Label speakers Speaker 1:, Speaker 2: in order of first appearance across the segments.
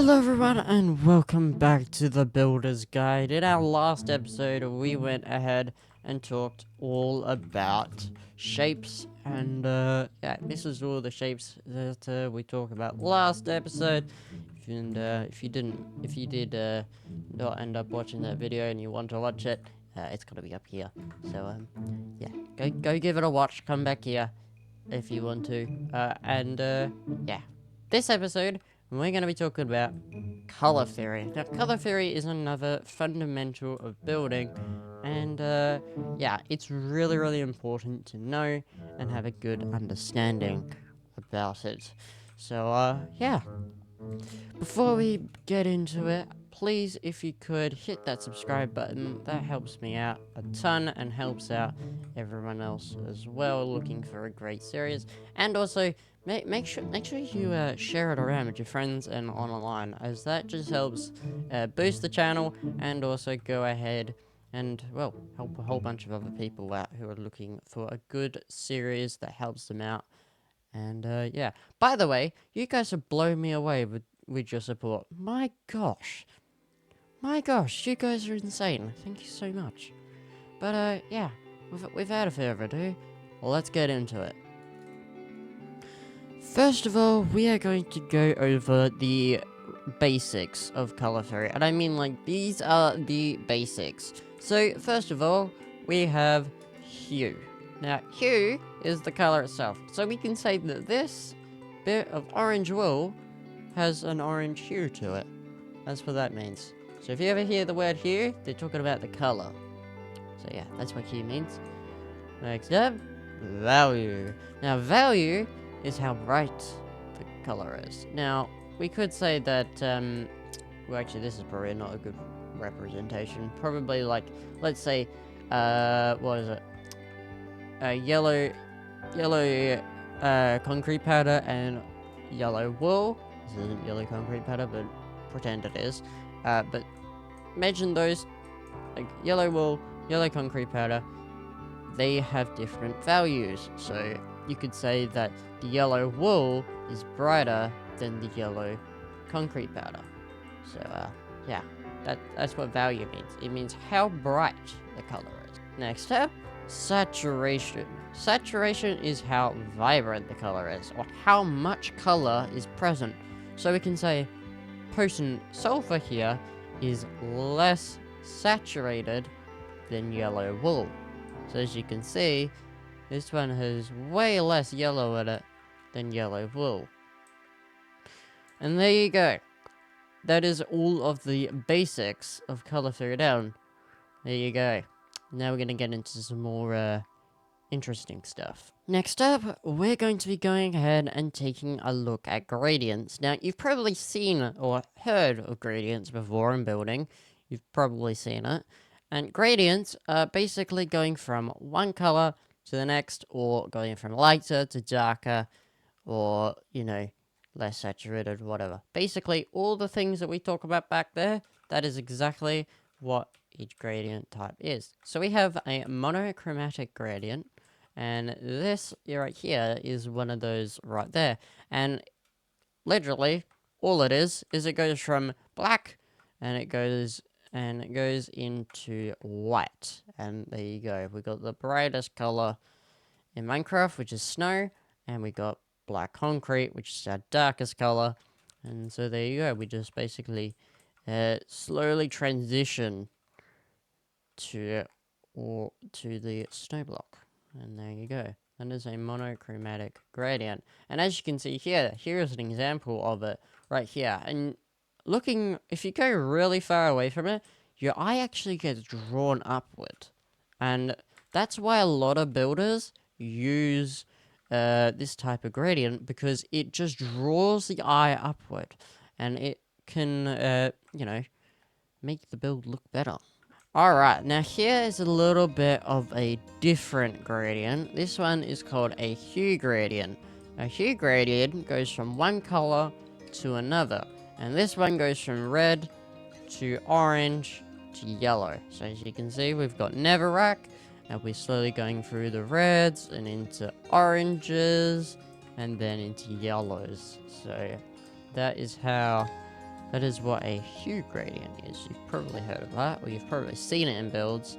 Speaker 1: Hello everyone and welcome back to the Builder's Guide. In our last episode we went ahead and talked all about shapes and yeah, this is all the shapes that we talked about last episode. And if you did not end up watching that video and you want to watch it, it's gonna be up here. So yeah, go give it a watch, come back here if you want to. Yeah, this episode we're going to be talking about color theory. Now, color theory is another fundamental of building, and yeah, it's really important to know and have a good understanding about it. So, yeah, before we get into it, please, if you could, hit that subscribe button. That helps me out a ton and helps out everyone else as well looking for a great series. And also, make sure you share it around with your friends and online, as that just helps boost the channel and also go ahead and, well, help a whole bunch of other people out who are looking for a good series that helps them out. And yeah, by the way, you guys have blown me away with your support. My gosh, you guys are insane. Thank you so much. But yeah, without further ado, let's get into it. First of all, we are going to go over the basics of color theory, and I mean, like, these are the basics. So first of all, we have hue. Now, hue is the color itself. So we can say that this bit of orange wool has an orange hue to it. That's what that means. So if you ever hear the word hue, they're talking about the color. So yeah, that's what hue means. Next up, value. Now, value is how bright the color is. Now, we could say that, well, actually, this is probably not a good representation. Probably, like, let's say, what is it? Yellow concrete powder and yellow wool. This isn't yellow concrete powder, but pretend it is. But imagine those, like yellow wool, yellow concrete powder, they have different values. So you could say that the yellow wool is brighter than the yellow concrete powder. So yeah, that's what value means. It means how bright the color is. Next up, saturation. Saturation is how vibrant the color is, or how much color is present. So we can say potent sulfur here is less saturated than yellow wool. So as you can see, this one has way less yellow in it than yellow wool. And there you go. That is all of the basics of color theory down. There you go. Now we're going to get into some more interesting stuff. Next up, we're going to be going ahead and taking a look at gradients. Now, you've probably seen or heard of gradients before in building. You've probably seen it. And gradients are basically going from one color to the next, or going from lighter to darker, or, you know, less saturated, whatever. Basically, all the things that we talk about back there, that is exactly what each gradient type is. So we have a monochromatic gradient, and this right here is one of those right there. And literally, all it is it goes from black, and it goes into white. And there you go. We got the brightest color in Minecraft, which is snow, and we got black concrete, which is our darkest color. And so there you go. We just basically slowly transition to the snow block. And there you go. That is a monochromatic gradient. And as you can see here is an example of it right here. And looking, if you go really far away from it, your eye actually gets drawn upward. And that's why a lot of builders use this type of gradient, because it just draws the eye upward. And it can, you know, make the build look better. Alright, now here is a little bit of a different gradient. This one is called a hue gradient. A hue gradient goes from one color to another. And this one goes from red to orange to yellow. So as you can see, we've got Netherrack, and we're slowly going through the reds and into oranges and then into yellows. So that is how That is what a hue gradient is. You've probably heard of that, or you've probably seen it in builds,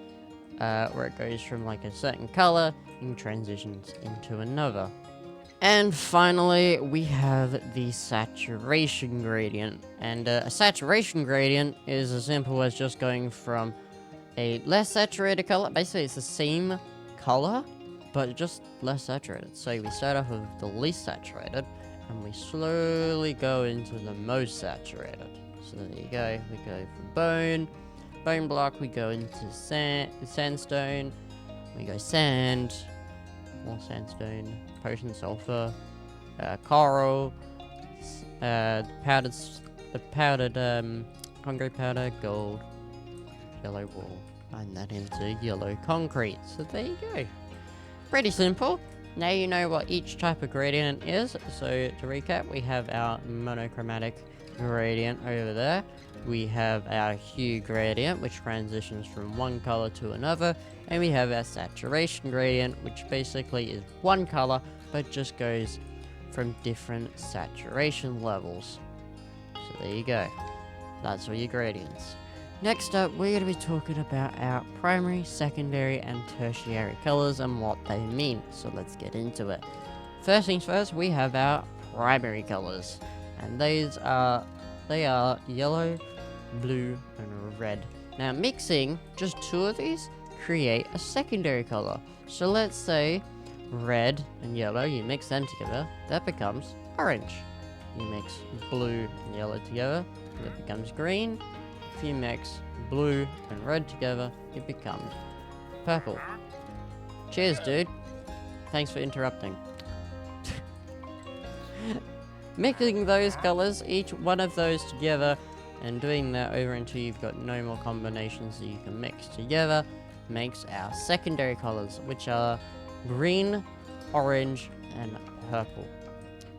Speaker 1: where it goes from like a certain color and transitions into another. And finally, we have the saturation gradient. And a saturation gradient is as simple as just going from a less saturated color. Basically, it's the same color, but just less saturated. So we start off with the least saturated, and we slowly go into the most saturated. So there you go. We go for bone block, we go into sandstone, we go sand, more sandstone, potion sulfur, coral, powdered concrete powder, gold, yellow wool, and that into yellow concrete. So there you go. Pretty simple. Now you know what each type of gradient is. So to recap, we have our monochromatic gradient over there. We have our hue gradient, which transitions from one color to another. And we have our saturation gradient, which basically is one color, but just goes from different saturation levels. So there you go. That's all your gradients. Next up, we're going to be talking about our primary, secondary, and tertiary colors and what they mean. So let's get into it. First things first, we have our primary colors. And they are yellow, blue, and red. Now mixing just two of these create a secondary color. So let's say red and yellow, you mix them together, that becomes orange. You mix blue and yellow together, that becomes green. If you mix blue and red together, it becomes purple. Cheers, dude. Thanks for interrupting. Mixing those colors, each one of those together, and doing that over until you've got no more combinations that you can mix together, makes our secondary colors, which are green, orange, and purple.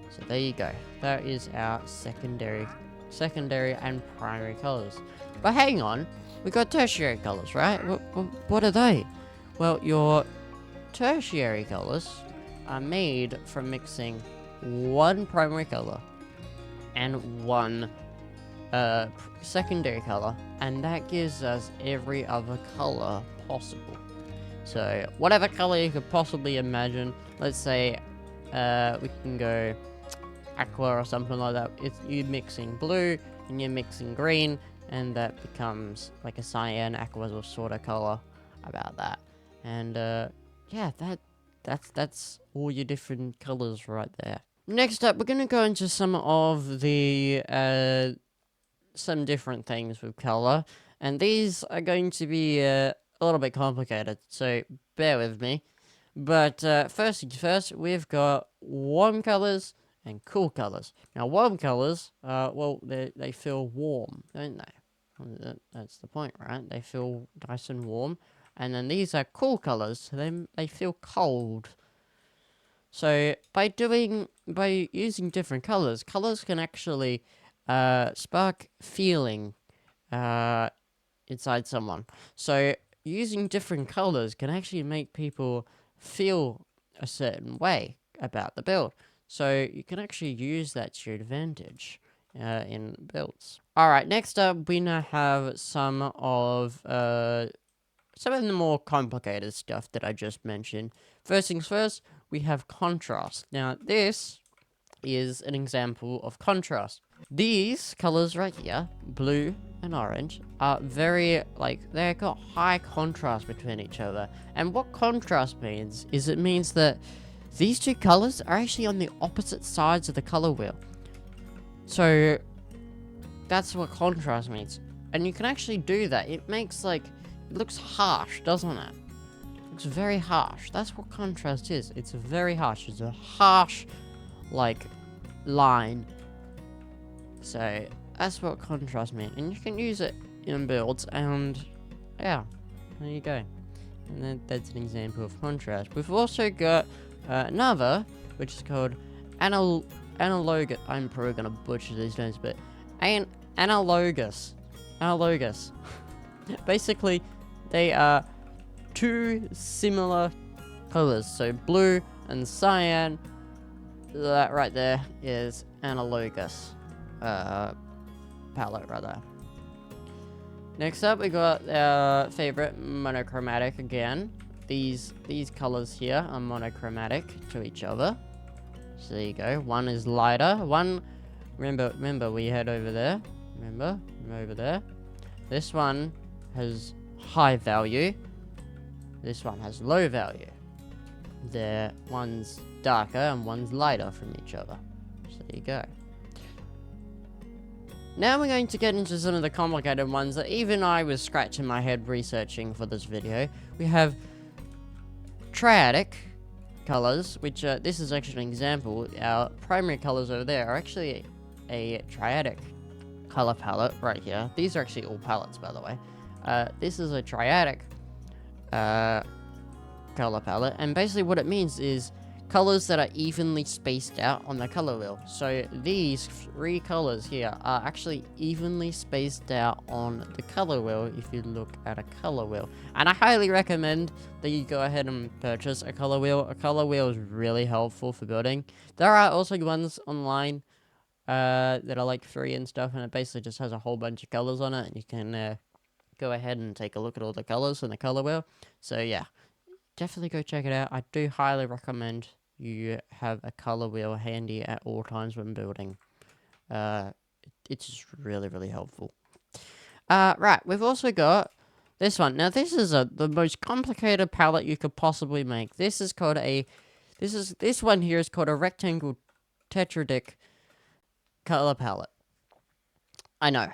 Speaker 1: So there you go. That is our secondary and primary colors. But hang on, we got tertiary colors, right? What are they? Well, your tertiary colors are made from mixing one primary color and one secondary color, and that gives us every other color possible. So whatever color you could possibly imagine, let's say we can go aqua or something like that. It's you mixing blue and you're mixing green, and that becomes like a cyan aqua sort of color about that. And yeah, that's all your different colors right there. Next up, we're gonna go into some of the some different things with color, and these are going to be a little bit complicated, so bear with me. But first things first, we've got warm colors and cool colors. Now, warm colors, well, they feel warm, don't they? That's the point, right? They feel nice and warm. And then these are cool colors, so they feel cold. So by using different colors can actually spark feeling inside someone. So using different colors can actually make people feel a certain way about the build. So you can actually use that to your advantage in builds. Alright, next up we now have some of the more complicated stuff that I just mentioned. First things first, we have contrast. Now this is an example of contrast. These colors right here, blue and orange, are very, they've got high contrast between each other. And what contrast means is it means that these two colors are actually on the opposite sides of the color wheel. So that's what contrast means. And you can actually do that. It makes it looks harsh, doesn't it? It looks very harsh. That's what contrast is. It's very harsh. It's a harsh, line. So that's what contrast means. And you can use it in builds, and yeah, there you go. And that's an example of contrast. We've also got another, which is called analogous. I'm probably gonna butcher these names, but analogous. Basically, they are two similar colors. So blue and cyan. That right there is analogous. palette rather. Next up, we got our favorite monochromatic again. These colors here are monochromatic to each other. So there you go. One is lighter. One, remember we had over there. Remember over there. This one has high value. This one has low value. One's darker and one's lighter from each other. So there you go. Now we're going to get into some of the complicated ones that even I was scratching my head researching for this video. We have triadic colors, which this is actually an example. Our primary colors over there are actually a triadic color palette right here. These are actually all palettes, by the way. This is a triadic color palette, and basically what it means is colors that are evenly spaced out on the color wheel. So these 3 colors here are actually evenly spaced out on the color wheel if you look at a color wheel. And I highly recommend that you go ahead and purchase a color wheel. A color wheel is really helpful for building. There are also ones online that are like free and stuff, and it basically just has a whole bunch of colors on it, and you can go ahead and take a look at all the colors in the color wheel. So yeah, definitely go check it out. I do highly recommend you have a color wheel handy at all times when building. It's just really, really helpful. Right, we've also got this one. Now, this is the most complicated palette you could possibly make. This is called this one here is called a rectangle tetradic color palette. I know,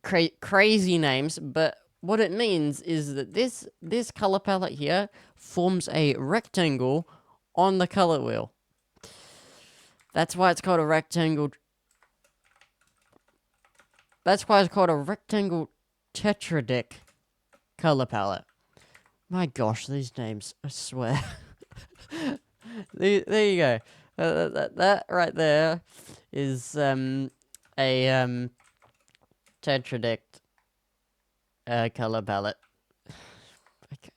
Speaker 1: crazy names, but what it means is that this color palette here forms a rectangle on the color wheel. That's why it's called a rectangle. That's why it's called a rectangle tetradic color palette. My gosh, these names, I swear. There you go. That right there is a tetradic color palette.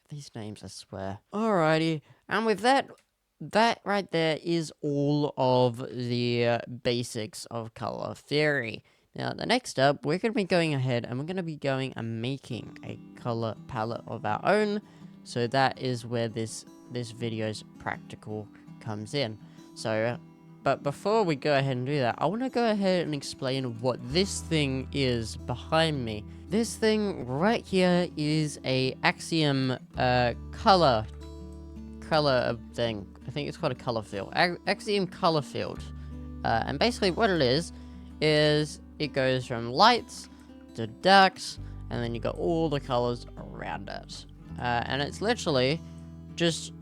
Speaker 1: These names, I swear. Alrighty, and with that right there is all of the basics of color theory. Now, the next up, we're going to be going ahead and we're going to be going and making a color palette of our own. So that is where this video's practical comes in. So, but before we go ahead and do that, I want to go ahead and explain what this thing is behind me. This thing right here is a Axiom color thing. I think it's called a color field. Axiom color field. And basically what it is it goes from lights to darks, and then you got all the colors around it. And it's literally just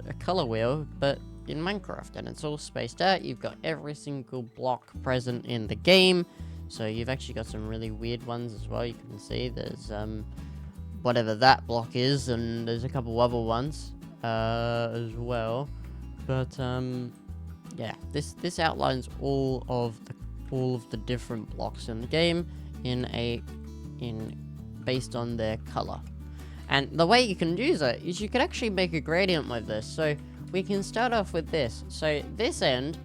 Speaker 1: a color wheel, but in Minecraft, and it's all spaced out. You've got every single block present in the game, so you've actually got some really weird ones as well. You can see there's whatever that block is, and there's a couple other ones as well. But yeah, this outlines all of the different blocks in the game based on their color. And the way you can use it is you can actually make a gradient with this. So we can start off with this. So this end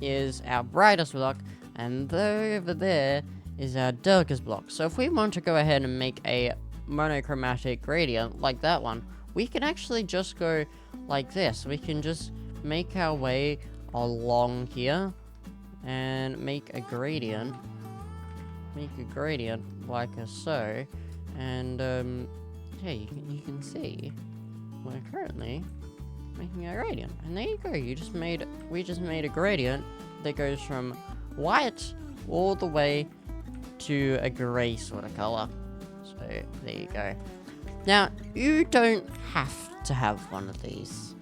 Speaker 1: is our brightest block, and over there is our darkest block. So if we want to go ahead and make a monochromatic gradient like that one, we can actually just go like this. We can just make our way along here and make a gradient like so. And yeah, you can see we're currently making a gradient, and there you go. We just made a gradient that goes from white all the way to a gray sort of color. So there you go. Now, you don't have to have one of these.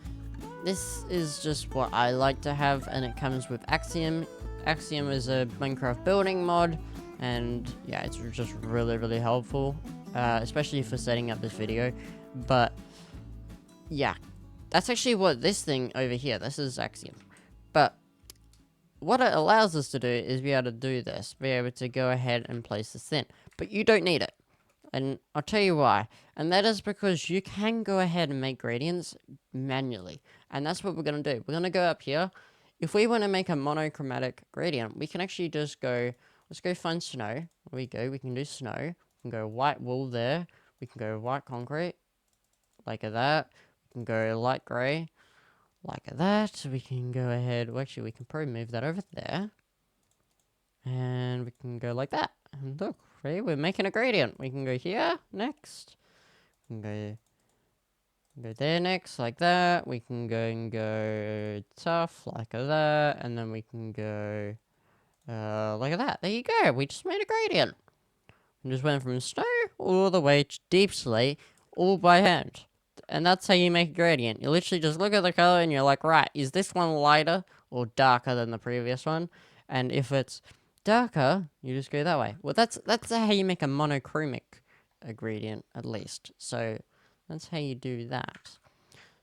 Speaker 1: This is just what I like to have, and it comes with Axiom. Axiom is a Minecraft building mod, and yeah, it's just really, really helpful, especially for setting up this video. But yeah, that's actually what this thing over here, this is Axiom. But what it allows us to do is be able to do this, be able to go ahead and place this in. But you don't need it. And I'll tell you why. And that is because you can go ahead and make gradients manually. And that's what we're going to do. We're going to go up here. If we want to make a monochromatic gradient, we can actually just go let's go find snow. There we go. We can do snow. We can go white wool there. We can go white concrete, like that. We can go light grey, like that. We can go ahead. Well, actually, we can probably move that over there. And we can go like that. And look, ready? We're making a gradient. We can go here next. We can go there next, like that. We can go and go tough, like that. And then we can go like that. There you go. We just made a gradient. And just went from snow all the way to deep sleet, all by hand. And that's how you make a gradient. You literally just look at the color and you're like, right, is this one lighter or darker than the previous one? And if it's darker, you just go that way. Well, that's how you make a monochromic gradient, at least. So that's how you do that.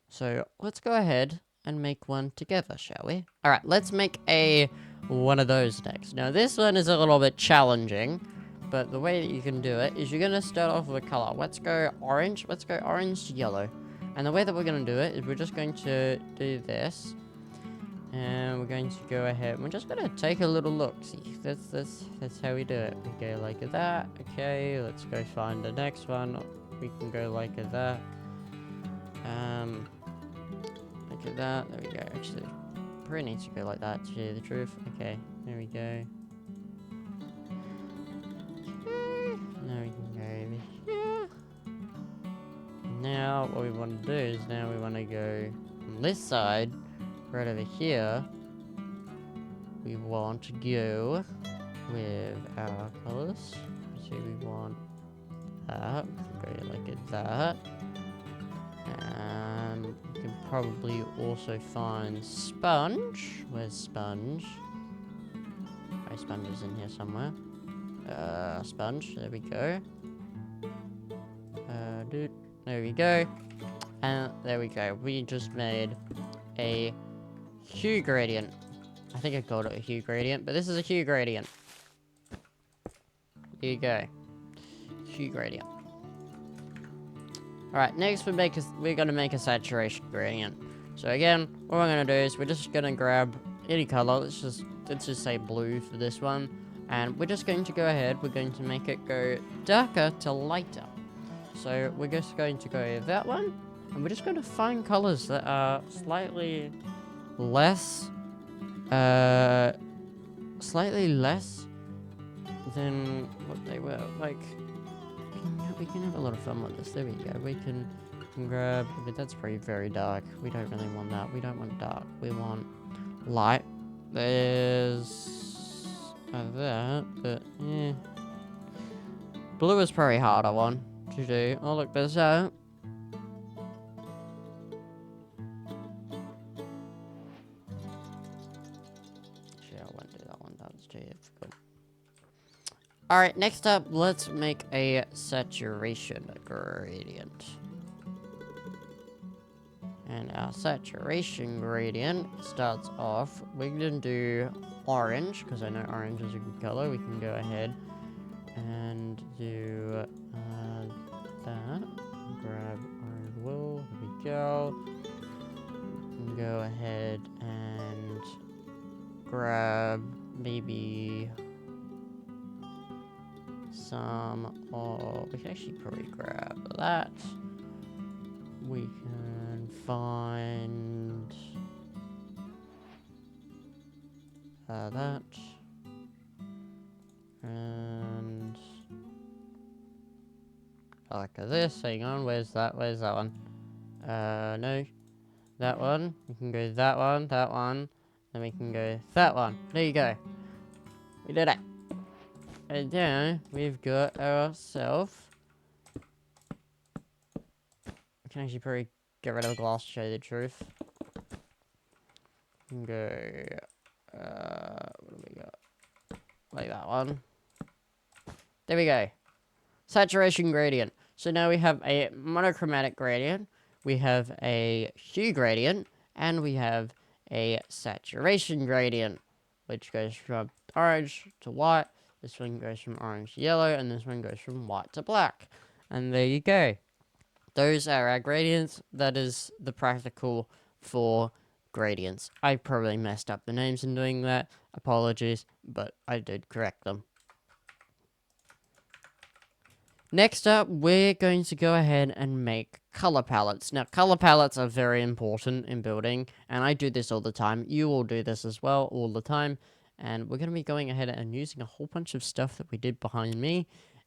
Speaker 1: So let's go ahead and make one together, shall we? All right, let's make one of those next. Now, this one is a little bit challenging, but the way that you can do it is you're going to start off with a color. Let's go orange. Let's go orange to yellow. And the way that we're going to do it is we're just going to do this. And we're going to go ahead. We're just going to take a little look. See, that's how we do it. We go like that. Okay, let's go find the next one. We can go like that. Like that. There we go. Actually, probably needs to go like that to tell you the truth. Okay, there we go. Now we can go over here. Now what we want to do is now we want to go on this side, right over here. We want to go with our colors. So we want that. Go like that. You can probably also find sponge. Where's sponge? Oh, sponge is in here somewhere. Sponge. There we go. There we go. And there we go. We just made a hue gradient. I think I called it a hue gradient, but this is a hue gradient. Here you go. Hue gradient. Alright, next we're gonna make a saturation gradient. So again, what we're gonna do is we're just gonna grab any color. Let's just say blue for this one. And we're just going to go ahead, we're going to make it go darker to lighter. So we're just going to go that one, and we're just going to find colors that are slightly less than what they were. Like, we can have a lot of fun with this. There we go. We can grab, but that's pretty very dark. We don't really want that. We don't want dark. We want light. There's that, but yeah. Blue is probably harder one to do. Oh look, there's that. Actually, I won't do that one. That was too difficult. Alright, next up, let's make a saturation gradient. And our saturation gradient starts off, we're going to do orange, because I know orange is a good color. We can go ahead and do that. Grab orange wool, here we go. We can go ahead and grab maybe some, or we can actually probably grab that. We can find that, and like this. Hang on, where's that one? No, that one. We can go that one, then we can go that one. There you go. We did it. And then we've got ourselves. We can actually probably get rid of the glass to show you the truth. We can go, what do we got? Like that one. There we go. Saturation gradient. So now we have a monochromatic gradient, we have a hue gradient, and we have a saturation gradient, which goes from orange to white. This one goes from orange to yellow, and this one goes from white to black. And there you go. Those are our gradients. That is the practical for gradients. I probably messed up the names in doing that. Apologies, but I did correct them. Next up, we're going to go ahead and make color palettes. Now, color palettes are very important in building, and I do this all the time. You all do this as well all the time. And we're going to be going ahead and using a whole bunch of stuff that we did behind me.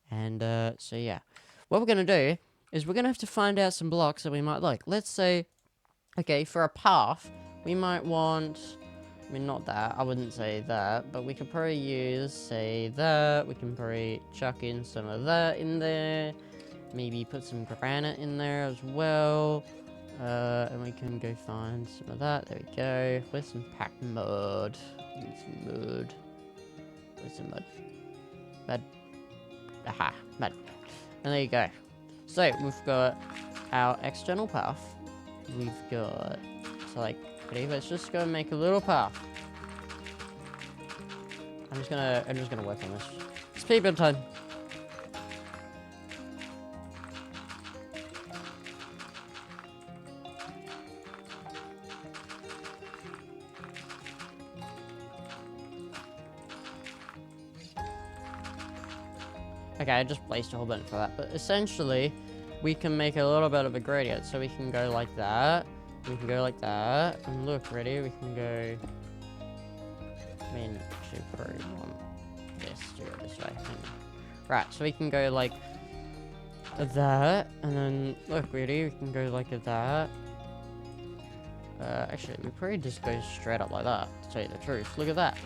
Speaker 1: And so, yeah. What we're going to do is we're going to have to find out some blocks that we might like. Let's say, okay, for a path, we might want... I mean, not that. I wouldn't say that. But we could probably use, say, that. We can probably chuck in some of that in there. Maybe put some granite in there as well. And we can go find some of that. There we go. Where's some packed mud? Need some mud. Where's some mud? Mud. Aha, mud. And there you go. So, we've got our external path. We've got... So, like... Ready? Let's just go and make a little path. I'm just gonna work on this. Speed build time. Okay, I just placed a whole bunch for that, but essentially, we can make a little bit of a gradient. So we can go like that. We can go like that, and look, ready? We can go... I mean, actually, probably want this to go this way. Right, so we can go like that, and then, look, ready? We can go like that. Actually, we probably just go straight up like that, to tell you the truth. Look at that.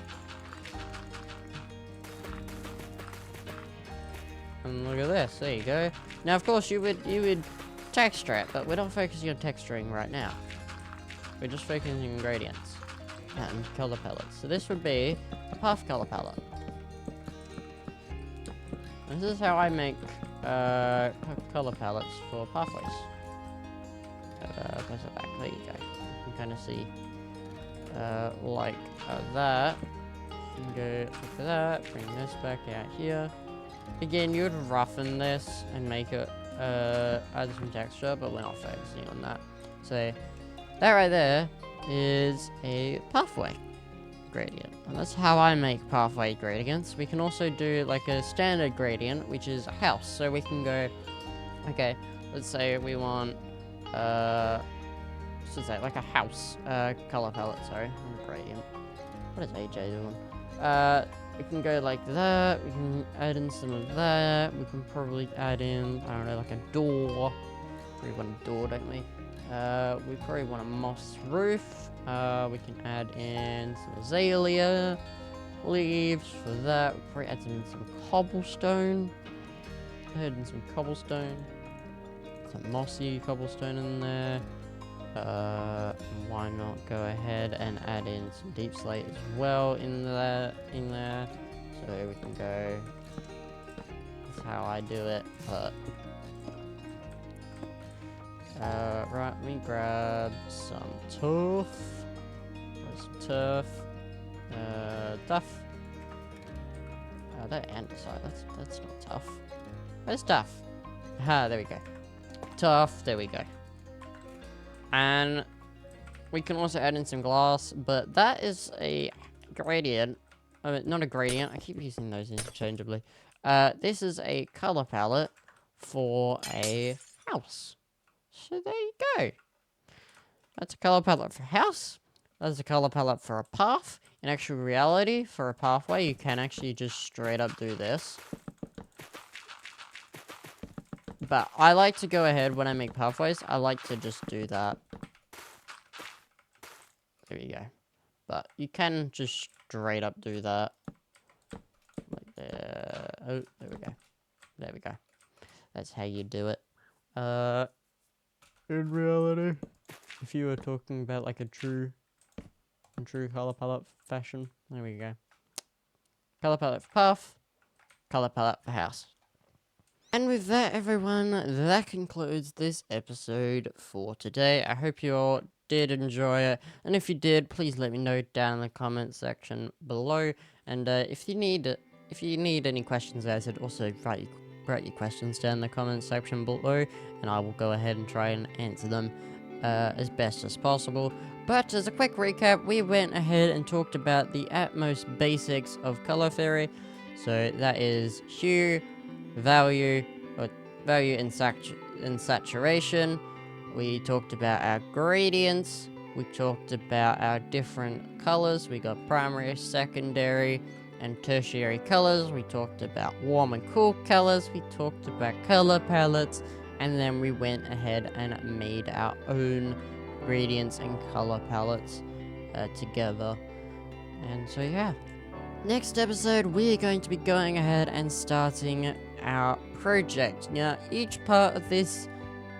Speaker 1: And look at this, there you go. Now, of course, you would texture it, but we're not focusing on texturing right now. We're just focusing on gradients and color palettes. So this would be a path color palette. And this is how I make color palettes for pathways. Where's it back? There you go. You can kind of see like that. You can go like that. Bring this back out here. Again, you would roughen this and make it add some texture, but we're not focusing on that. So that right there is a pathway gradient, and that's how I make pathway gradients. We can also do like a standard gradient, which is a house. So we can go, okay, let's say we want should say like a house color palette. Sorry, not a gradient. What is AJ doing? We can go like that. We can add in some of that. We can probably add in, I don't know, like a door. We want a door, don't we? We probably want a moss roof. We can add in some azalea leaves for that. We'll probably add in some cobblestone. Add in some cobblestone. Some mossy cobblestone in there. Why not go ahead and add in some deep slate as well in there. So we can go, that's how I do it, but right, let me grab some turf. Duff. That andesite, that's not tough. Where's Duff? Ah, there we go. Tough, there we go. And we can also add in some glass, but that is a gradient. I mean, not a gradient, I keep using those interchangeably. This is a color palette for a house. So there you go. That's a color palette for a house. That's a color palette for a path. In actual reality, for a pathway, you can actually just straight up do this. But I like to go ahead when I make pathways. I like to just do that. There you go. But you can just straight up do that. Like there. Oh, there we go. There we go. That's how you do it. In reality, if you were talking about like a true color palette fashion, there we go. Color palette for path, color palette for house. And with that, everyone, that concludes this episode for today. I hope you all did enjoy it, and if you did, please let me know down in the comment section below. And if you need any questions answered, also write your questions down in the comment section below, and I will go ahead and try and answer them as best as possible. But as a quick recap, we went ahead and talked about the utmost basics of color theory. So that is hue, value, or value in saturation. We talked about our gradients. We talked about our different colors. We got primary, secondary, and tertiary colors. We talked about warm and cool colors. We talked about color palettes. And then we went ahead and made our own gradients and color palettes together. And so, yeah. Next episode, we're going to be going ahead and starting our project. Now, each part of this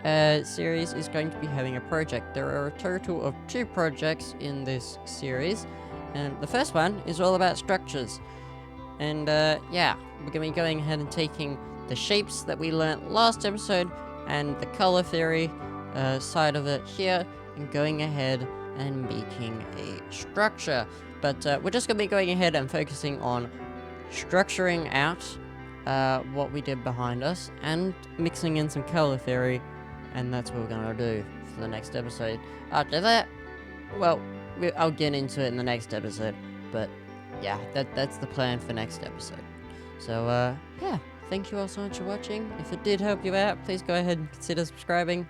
Speaker 1: series is going to be having a project. There are a total of 2 projects in this series, and the first one is all about structures. And yeah, we're going to be going ahead and taking the shapes that we learnt last episode and the color theory side of it here, and going ahead and making a structure. But we're just going to be going ahead and focusing on structuring out what we did behind us and mixing in some color theory, and that's what we're going to do for the next episode. After that, well, I'll get into it in the next episode, but yeah, that's the plan for next episode. So, yeah, thank you all so much for watching. If it did help you out, please go ahead and consider subscribing,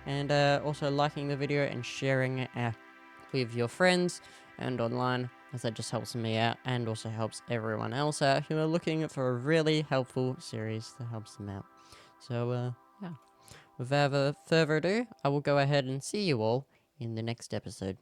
Speaker 1: and also liking the video and sharing it with your friends and online, as that just helps me out and also helps everyone else out who are looking for a really helpful series that helps them out. So, yeah, without further ado, I will go ahead and see you all in the next episode.